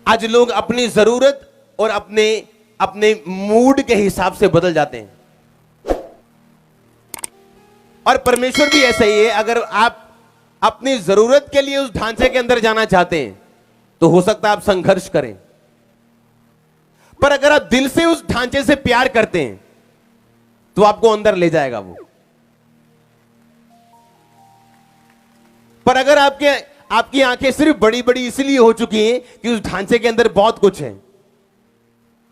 आज लोग अपनी जरूरत और अपने अपने मूड के हिसाब से बदल जाते हैं, और परमेश्वर भी ऐसा ही है। अगर आप अपनी जरूरत के लिए उस ढांचे के अंदर जाना चाहते हैं तो हो सकता है आप संघर्ष करें, पर अगर आप दिल से उस ढांचे से प्यार करते हैं तो आपको अंदर ले जाएगा वो। पर अगर आपकी आंखें सिर्फ बड़ी बड़ी इसलिए हो चुकी हैं कि उस ढांचे के अंदर बहुत कुछ है,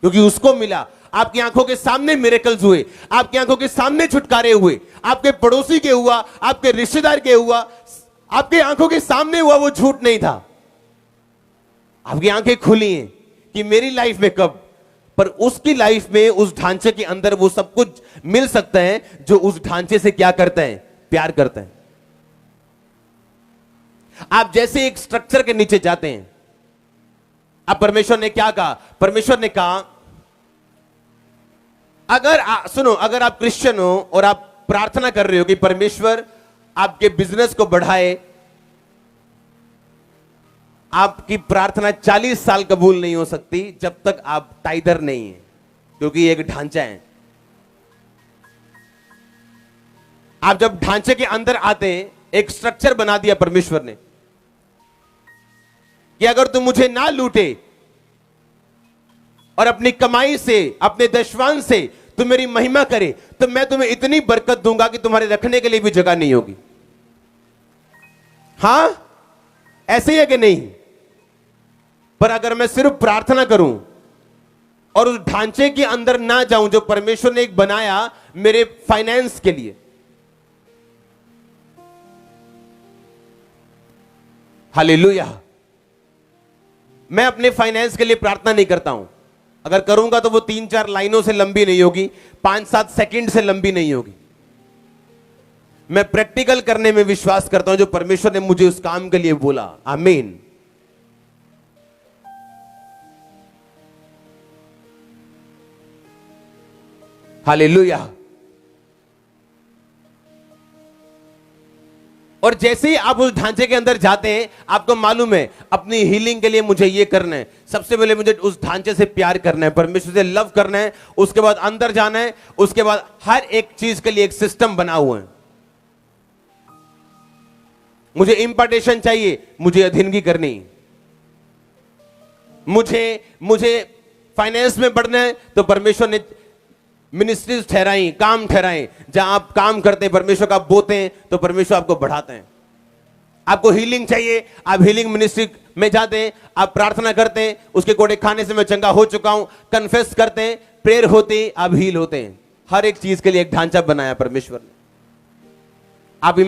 क्योंकि उसको मिला, आपकी आंखों के सामने मिरेकल्स हुए, आपकी आंखों के सामने छुटकारे हुए, आपके पड़ोसी के हुआ, आपके रिश्तेदार के हुआ, आपके आंखों के सामने हुआ, वो झूठ नहीं था। आपकी आंखें खुली हैं कि मेरी लाइफ में कब, पर उसकी लाइफ में उस ढांचे के अंदर वो सब कुछ मिल सकता है जो उस ढांचे से क्या करता है, प्यार करता है। आप जैसे एक स्ट्रक्चर के नीचे जाते हैं, अब परमेश्वर ने क्या कहा, परमेश्वर ने कहा सुनो, अगर आप क्रिश्चियन हो और आप प्रार्थना कर रहे हो कि परमेश्वर आपके बिजनेस को बढ़ाए, आपकी प्रार्थना 40 साल कबूल नहीं हो सकती जब तक आप टाइदर नहीं है, क्योंकि एक ढांचा है। आप जब ढांचे के अंदर आते हैं, एक स्ट्रक्चर बना दिया परमेश्वर ने कि अगर तुम मुझे ना लूटे और अपनी कमाई से, अपने दशवांश से तुम मेरी महिमा करे, तो मैं तुम्हें इतनी बरकत दूंगा कि तुम्हारे रखने के लिए भी जगह नहीं होगी। हां, ऐसे ही है कि नहीं? पर अगर मैं सिर्फ प्रार्थना करूं और उस ढांचे के अंदर ना जाऊं जो परमेश्वर ने एक बनाया मेरे फाइनेंस के लिए, हालेलुया, मैं अपने फाइनेंस के लिए प्रार्थना नहीं करता हूं। अगर करूंगा तो वो 3-4 लाइनों से लंबी नहीं होगी, 5-7 सेकंड से लंबी नहीं होगी। मैं प्रैक्टिकल करने में विश्वास करता हूं जो परमेश्वर ने मुझे उस काम के लिए बोला। आमीन। हालेलुया। और जैसे ही आप उस ढांचे के अंदर जाते हैं, आपको मालूम है अपनी हीलिंग के लिए मुझे ये करना है, सबसे पहले मुझे उस ढांचे से प्यार करना है, परमेश्वर से लव करना है, उसके बाद अंदर जाना है, उसके बाद हर एक चीज के लिए एक सिस्टम बना हुआ है। मुझे इंपार्टेशन चाहिए, मुझे अधीनगी करनी, मुझे फाइनेंस में बढ़ना है तो परमेश्वर ने मिनिस्ट्रीज ठहराई, काम ठहराए, जहां आप काम करते हैं परमेश्वर का बोते हैं तो परमेश्वर आपको बढ़ाते हैं। आपको हीलिंग चाहिए, आप हीलिंग मिनिस्ट्री में जाते हैं, आप प्रार्थना करते हैं, उसके कोड़े खाने से मैं चंगा हो चुका हूं, कन्फेस करते हैं, प्रेयर होती, आप हील होते हैं। हर एक चीज के लिए एक ढांचा बनाया परमेश्वर ने। आप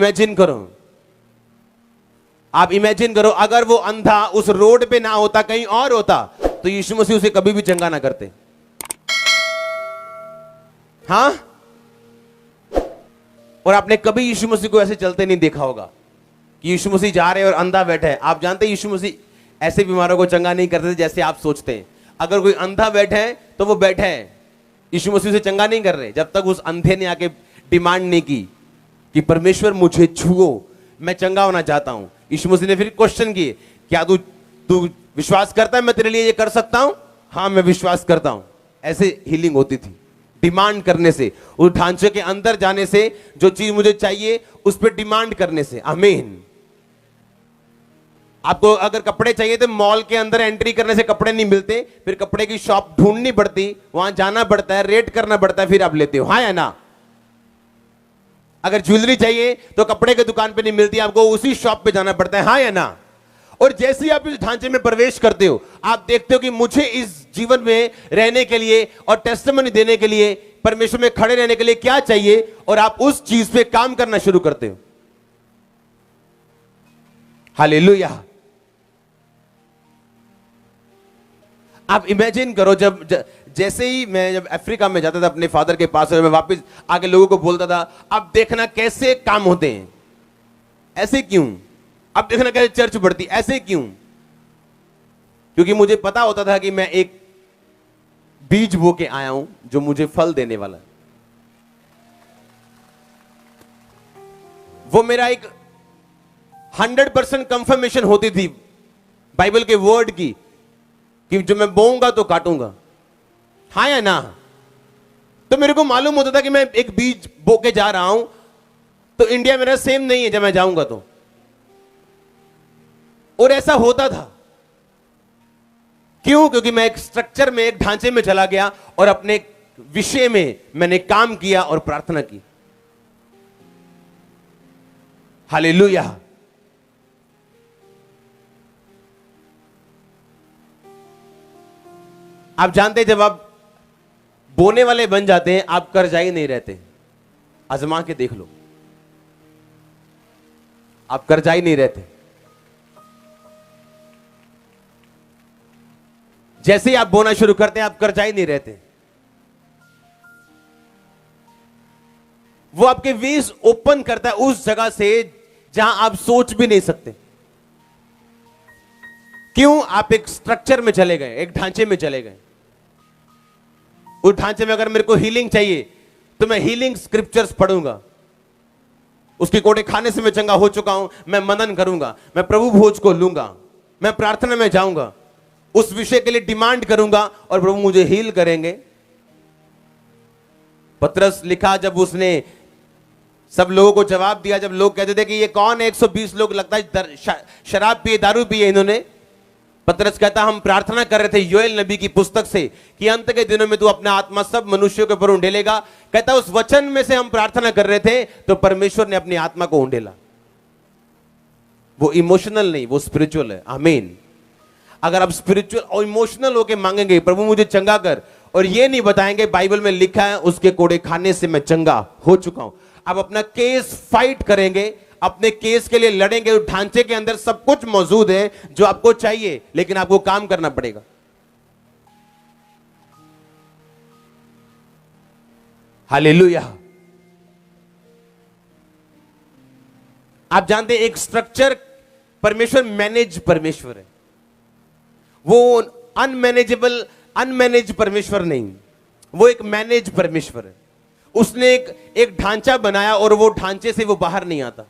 इमेजिन करो अगर वो अंधा उस रोड पे ना होता, कहीं और होता, तो यीशु मसीह उसे कभी भी चंगा ना करते। हाँ, और आपने कभी यीशु मसीह को ऐसे चलते नहीं देखा होगा कि यीशु मसीह जा रहे हैं और अंधा बैठा है। आप जानते हैं यीशु मसीह ऐसे बीमारों को चंगा नहीं करते जैसे आप सोचते हैं। अगर कोई अंधा बैठा है तो वो बैठा है, यीशु मसीह उसे चंगा नहीं कर रहे जब तक उस अंधे ने आके डिमांड नहीं की कि परमेश्वर मुझे छुओ, मैं चंगा होना चाहता हूं। यीशु मसीह ने फिर क्वेश्चन किए, क्या तू विश्वास करता है मैं तेरे लिए ये कर सकता हूं? हाँ, मैं विश्वास करता हूं। ऐसे हीलिंग होती थी, डिमांड करने से, उस ढांचे के अंदर जाने से, जो चीज मुझे चाहिए उस पर डिमांड करने से। आमीन। आपको अगर कपड़े चाहिए तो मॉल के अंदर एंट्री करने से कपड़े नहीं मिलते, फिर कपड़े की शॉप ढूंढनी पड़ती, वहां जाना पड़ता है, रेट करना पड़ता है, फिर आप लेते हो। हाँ या ना? अगर ज्वेलरी चाहिए तो कपड़े की दुकान पे नहीं मिलती, आपको उसी शॉप पे जाना पड़ता है। हाँ या ना? और जैसे ही आप इस ढांचे में प्रवेश करते हो, आप देखते हो कि मुझे इस जीवन में रहने के लिए और टेस्टिमनी देने के लिए, परमेश्वर में खड़े रहने के लिए क्या चाहिए, और आप उस चीज पे काम करना शुरू करते हो। हालेलुया। आप इमेजिन करो, जैसे ही मैं जब अफ्रीका में जाता था अपने फादर के पास, और मैं वापस आके लोगों को बोलता था, अब देखना कैसे काम होते हैं, ऐसे क्यों, अब देखना कैसे चर्च बढ़ती, ऐसे क्यों? क्योंकि मुझे पता होता था कि मैं एक बीज बो के आया हूं जो मुझे फल देने वाला है। वो मेरा एक 100% कंफर्मेशन होती थी बाइबल के वर्ड की कि जो मैं बोऊंगा तो काटूंगा, हाँ या ना? तो मेरे को मालूम होता था कि मैं एक बीज बो के जा रहा हूं, तो इंडिया मेरा सेम नहीं है जब मैं जाऊंगा तो। और ऐसा होता था। क्यों? क्योंकि मैं एक स्ट्रक्चर में, एक ढांचे में चला गया और अपने विषय में मैंने काम किया और प्रार्थना की। हालेलुया। आप जानते हैं, जब आप बोने वाले बन जाते हैं, आप कर्जाई नहीं रहते। आजमा के देख लो, आप कर्जाई नहीं रहते। जैसे ही आप बोना शुरू करते हैं, आप कर्जाई नहीं रहते। वो आपके वेज ओपन करता है उस जगह से जहां आप सोच भी नहीं सकते। क्यों? आप एक स्ट्रक्चर में चले गए, एक ढांचे में चले गए। उस ढांचे में अगर मेरे को हीलिंग चाहिए तो मैं हीलिंग स्क्रिप्चर्स पढ़ूंगा। उसके कोड़े खाने से मैं चंगा हो चुका हूं, मैं मनन करूंगा, मैं प्रभु भोज को लूंगा, मैं प्रार्थना में जाऊंगा, उस विषय के लिए डिमांड करूंगा और प्रभु मुझे हील करेंगे। पतरस लिखा, जब उसने सब लोगों को जवाब दिया, जब लोग कहते थे कि ये कौन है, 120 लोग लगता है शराब पिए, दारू पिए इन्होंने। पतरस कहता, हम प्रार्थना कर रहे थे योएल नबी की पुस्तक से कि अंत के दिनों में तू अपना आत्मा सब मनुष्यों के ऊपर उंडेलेगा। कहता उस वचन में से हम प्रार्थना कर रहे थे तो परमेश्वर ने अपनी आत्मा को उंडेला। वो इमोशनल नहीं, वो स्पिरिचुअल है। आमीन। अगर आप स्पिरिचुअल और इमोशनल होके मांगेंगे, प्रभु मुझे चंगा कर, और ये नहीं बताएंगे बाइबल में लिखा है उसके कोड़े खाने से मैं चंगा हो चुका हूं, आप अपना केस फाइट करेंगे, अपने केस के लिए लड़ेंगे। उस ढांचे के अंदर सब कुछ मौजूद है जो आपको चाहिए, लेकिन आपको काम करना पड़ेगा। हालेलुया। आप जानते हैं, एक स्ट्रक्चर परमेश्वर मैनेज परमेश्वर है, वो अनमैनेज परमेश्वर नहीं, वो एक मैनेज परमेश्वर है। उसने एक ढांचा बनाया और वो ढांचे से वो बाहर नहीं आता।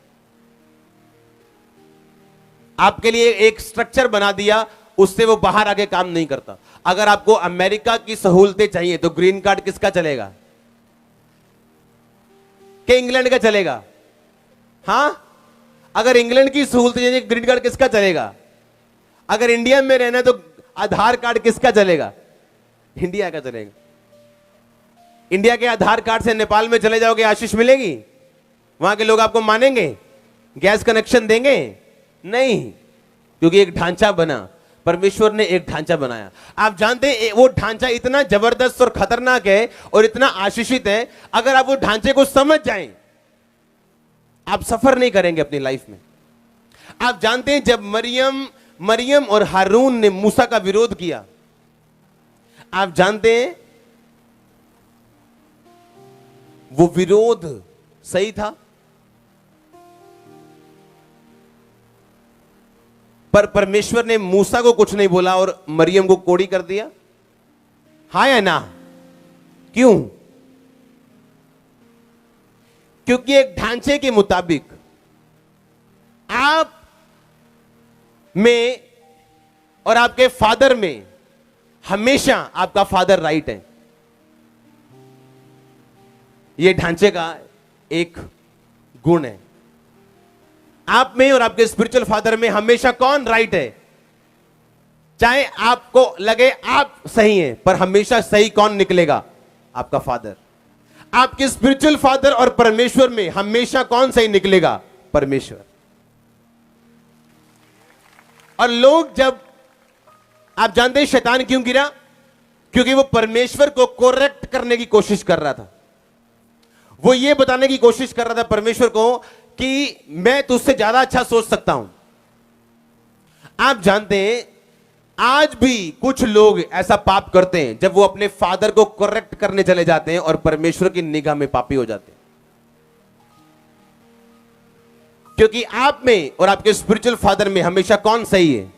आपके लिए एक स्ट्रक्चर बना दिया, उससे वो बाहर आके काम नहीं करता। अगर आपको अमेरिका की सहूलतें चाहिए तो ग्रीन कार्ड किसका चलेगा? कि इंग्लैंड का चलेगा? हां, अगर इंग्लैंड की सहूलतें चाहिए, ग्रीन कार्ड किसका चलेगा? अगर इंडिया में रहना तो आधार कार्ड किसका चलेगा? इंडिया का चलेगा। इंडिया के आधार कार्ड से नेपाल में चले जाओगे, आशीष मिलेगी? वहां के लोग आपको मानेंगे? गैस कनेक्शन देंगे? नहीं, क्योंकि एक ढांचा बना, परमेश्वर ने एक ढांचा बनाया। आप जानते हैं वो ढांचा इतना जबरदस्त और खतरनाक है और इतना आशीषित है, अगर आप वो ढांचे को समझ जाएं, आप सफर नहीं करेंगे अपनी लाइफ में। आप जानते हैं, जब मरियम और हारून ने मूसा का विरोध किया, आप जानते हैं वो विरोध सही था, पर परमेश्वर ने मूसा को कुछ नहीं बोला और मरियम को कोड़ी कर दिया। हाँ या ना? क्यों? क्योंकि एक ढांचे के मुताबिक आप में और आपके फादर में हमेशा आपका फादर राइट है। यह ढांचे का एक गुण है। आप में और आपके स्पिरिचुअल फादर में हमेशा कौन राइट है? चाहे आपको लगे आप सही हैं, पर हमेशा सही कौन निकलेगा? आपका फादर। आपके स्पिरिचुअल फादर और परमेश्वर में हमेशा कौन सही निकलेगा? परमेश्वर। और लोग, जब आप जानते हैं शैतान क्यों गिरा? क्योंकि वो परमेश्वर को कोरेक्ट करने की कोशिश कर रहा था। वो ये बताने की कोशिश कर रहा था परमेश्वर को कि मैं तुझसे ज्यादा अच्छा सोच सकता हूं। आप जानते हैं, आज भी कुछ लोग ऐसा पाप करते हैं जब वो अपने फादर को करेक्ट करने चले जाते हैं और परमेश्वर की निगाह में पापी हो जाते हैं। क्योंकि आप में और आपके स्पिरिचुअल फादर में हमेशा कौन सही है?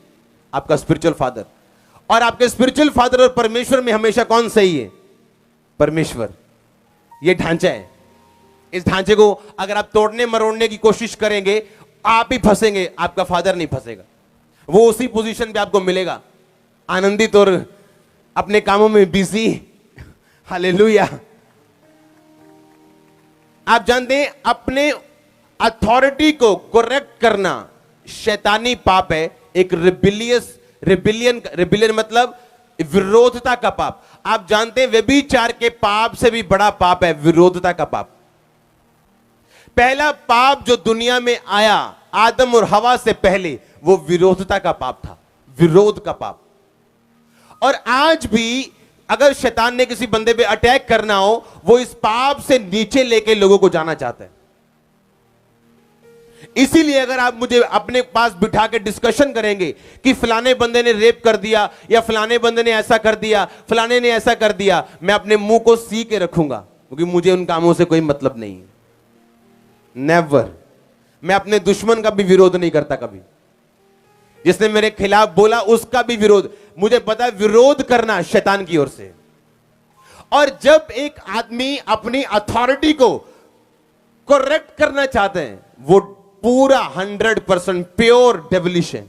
आपका स्पिरिचुअल फादर। और आपके स्पिरिचुअल फादर और परमेश्वर में हमेशा कौन सही है? परमेश्वर। यह ढांचा है। इस ढांचे को अगर आप तोड़ने मरोड़ने की कोशिश करेंगे, आप ही फंसेंगे, आपका फादर नहीं फंसेगा। वो उसी पोजीशन पे आपको मिलेगा। आनंदित और अपने कामों में बिजी। हालेलुया। आप जानते हैं अपने अथॉरिटी को करेक्ट करना शैतानी पाप है, एक रिबिलियन मतलब विरोधता का पाप। आप जानते हैं व्यभिचार के पाप से भी बड़ा पाप है विरोधता का पाप। पहला पाप जो दुनिया में आया आदम और हवा से पहले, वो विरोधता का पाप था, विरोध का पाप। और आज भी अगर शैतान ने किसी बंदे पे अटैक करना हो, वो इस पाप से नीचे लेके लोगों को जाना चाहता है। इसीलिए अगर आप मुझे अपने पास बिठा के डिस्कशन करेंगे कि फलाने बंदे ने रेप कर दिया या फलाने बंदे ने ऐसा कर दिया, फलाने ने ऐसा कर दिया, मैं अपने मुंह को सी के रखूंगा, क्योंकि मुझे उन कामों से कोई मतलब नहीं है। नेवर। मैं अपने दुश्मन का भी विरोध नहीं करता कभी। जिसने मेरे खिलाफ बोला उसका भी विरोध, मुझे पता है विरोध करना शैतान की ओर से। और जब एक आदमी अपनी अथॉरिटी को करेक्ट करना चाहते हैं, वो पूरा 100% प्योर डेविलिश है।